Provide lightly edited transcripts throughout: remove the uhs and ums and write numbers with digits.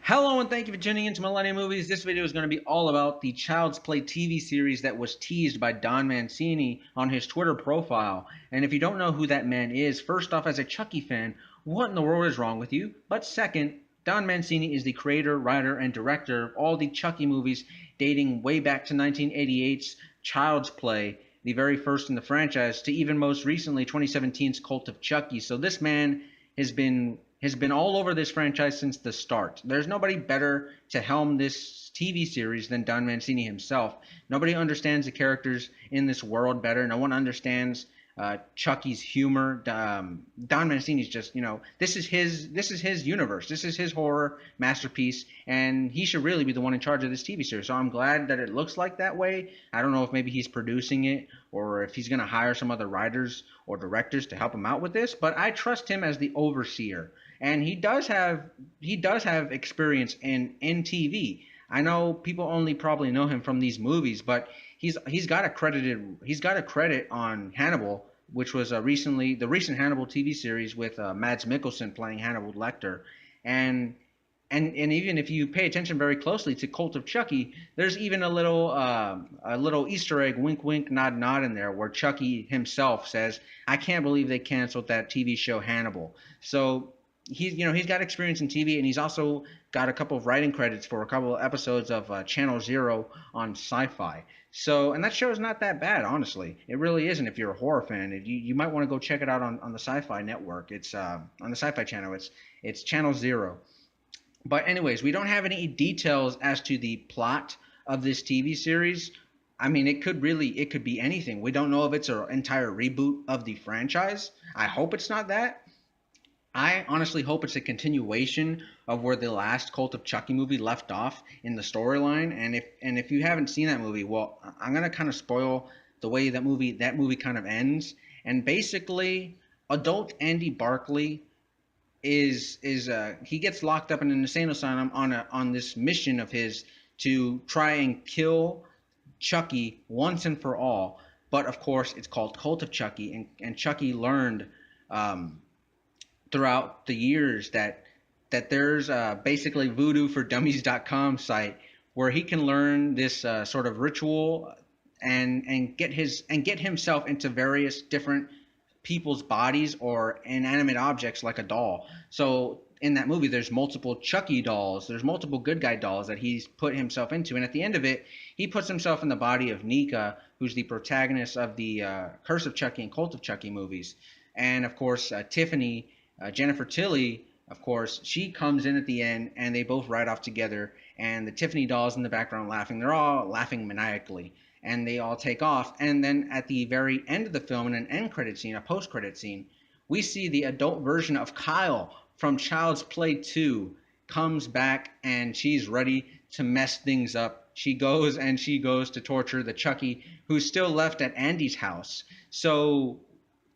Hello and thank you for tuning into Millennial Movies. This video is going to be all about the Child's Play TV series that was teased by Don Mancini on his Twitter profile. And if you don't know who that man is, first off, as a Chucky fan, what in the world is wrong with you? But second, Don Mancini is the creator, writer, and director of all the Chucky movies dating way back to 1988's Child's Play, the very first in the franchise, to even most recently 2017's Cult of Chucky. So this man has been all over this franchise since the start. There's nobody better to helm this TV series than Don Mancini himself. Nobody understands the characters in this world better. No one understands Chucky's humor. Don Mancini's just, this is his universe. This is his horror masterpiece, and he should really be the one in charge of this TV series. So I'm glad that it looks like that way. I don't know if maybe he's producing it or if he's going to hire some other writers or directors to help him out with this, but I trust him as the overseer. And he does have experience in TV. I know people only probably know him from these movies, but he's got a credit on Hannibal, which was the recent Hannibal TV series with Mads Mikkelsen playing Hannibal Lecter, and even if you pay attention very closely to Cult of Chucky, there's even a little Easter egg, wink wink, nod nod in there, where Chucky himself says, "I can't believe they canceled that TV show Hannibal." So he's got experience in TV, and he's also got a couple of writing credits for a couple of episodes of Channel Zero on Sci-Fi. So, and that show is not that bad, honestly. It really isn't. If you're a horror fan, you might want to go check it out on the Sci-Fi network. It's on the Sci-Fi channel. It's Channel Zero. But anyways, we don't have any details as to the plot of this TV series. I mean, it could be anything. We don't know if it's an entire reboot of the franchise. I hope it's not that. I honestly hope it's a continuation of where the last Cult of Chucky movie left off in the storyline. And if you haven't seen that movie, well, I'm gonna kind of spoil the way that movie kind of ends. And basically, adult Andy Barkley is he gets locked up in an insane asylum on this mission of his to try and kill Chucky once and for all. But of course, it's called Cult of Chucky, and Chucky learned throughout the years that there's basically voodooForDummies.com site where he can learn this sort of ritual and get himself into various different people's bodies or inanimate objects like a doll. So in that movie, there's multiple Chucky dolls. There's multiple good guy dolls that he's put himself into. And at the end of it, he puts himself in the body of Nika, who's the protagonist of the Curse of Chucky and Cult of Chucky movies. And of course, Tiffany, Jennifer Tilly, of course, she comes in at the end, and they both ride off together. And the Tiffany doll's in the background laughing. They're all laughing maniacally, and they all take off. And then at the very end of the film, in an end credit scene, a post credit scene, we see the adult version of Kyle from Child's Play 2 comes back, and she's ready to mess things up. She goes to torture the Chucky who's still left at Andy's house. So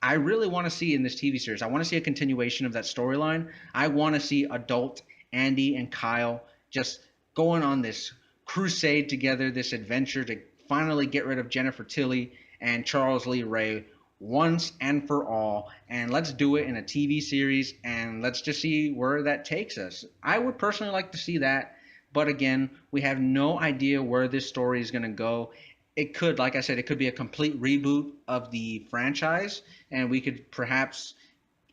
I really want to see in this TV series, I want to see a continuation of that storyline. I want to see adult Andy and Kyle just going on this crusade together, this adventure to finally get rid of Jennifer Tilly and Charles Lee Ray once and for all. And let's do it in a TV series, and let's just see where that takes us. I would personally like to see that, but again, we have no idea where this story is going to go. It could, like I said, it could be a complete reboot of the franchise, and we could perhaps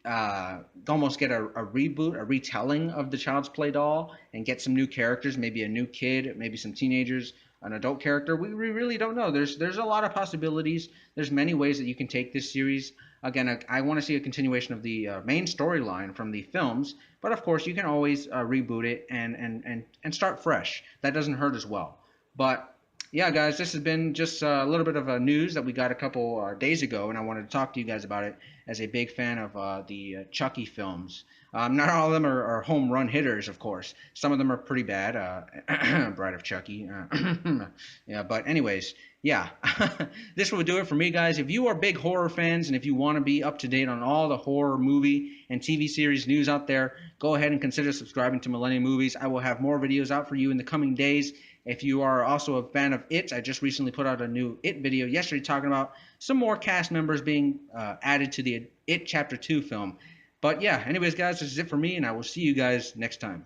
almost get a reboot, a retelling of the Child's Play doll, and get some new characters, maybe a new kid, maybe some teenagers, an adult character. We really don't know. There's a lot of possibilities. There's many ways that you can take this series. Again, I want to see a continuation of the main storyline from the films, but of course you can always reboot it and start fresh. That doesn't hurt as well. But yeah, guys, this has been just a little bit of news that we got a couple days ago, and I wanted to talk to you guys about it as a big fan of the Chucky films. Not all of them are home run hitters, of course. Some of them are pretty bad. Bride of Chucky. Yeah, but anyways, yeah. This will do it for me, guys. If you are big horror fans and if you want to be up to date on all the horror movie and TV series news out there, go ahead and consider subscribing to Millennial Movies. I will have more videos out for you in the coming days. If you are also a fan of It, I just recently put out a new It video yesterday talking about some more cast members being added to the It Chapter 2 film. But yeah, anyways, guys, this is it for me, and I will see you guys next time.